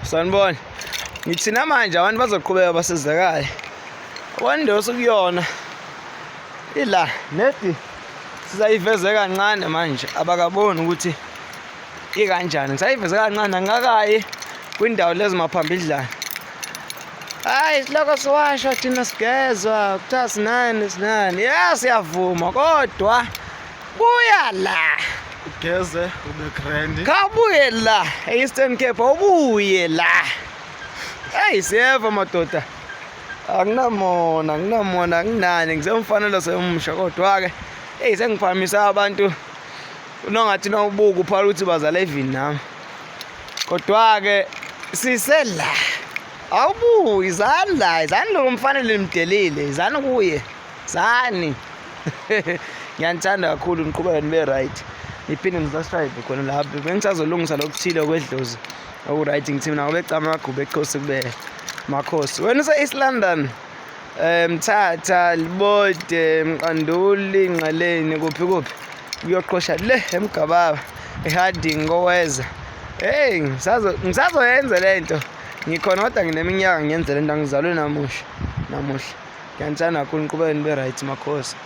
Sanibona. Ngithina manje abantu bazoqhubeka basizakale. Wonke sukuyona. Ila nedi sizayiveze kancane manje abakaboni ukuthi ikanjani. Ngisayiveze kancane ngakayi kwindawo lezi maphambidlana. Hayi siloko siwasha thina sigezwa kuthiwa sinani. Yes siyavuma kodwa buya la. Ugeze ube grandi. Kabuye la Eastern Cape ubuye la. Hey siyeva madoda. Akunamona akunani ngizemfanele semusha kodwa ke hey sengiphamisa abantu unongathi nawubuka uphala ukuthi bazala eVietnam. Kodwa ke sisela awubuyi izani lomfanele limdelile izani kuye zani. Ngiyanthanda kakhulu niqhubeka nibe right. Iphinde ngisasubscribe khona lapho bengisazolungisa lokuthile kwedlozi oku right ngithini nawo becama amagqubu echosi kubele makhosi wena use East London Mthatha Libode Mqanduli Ingqaleni kuphi uyoqhosha le eMgababa eHarding koweza. Hey ngisazoyenza lento ngikhona kodwa ngineminyaka ngiyenze lento ngizalwe namuhla. Ngiyanthanda kakhulu niqhubeke nibe right makhosi.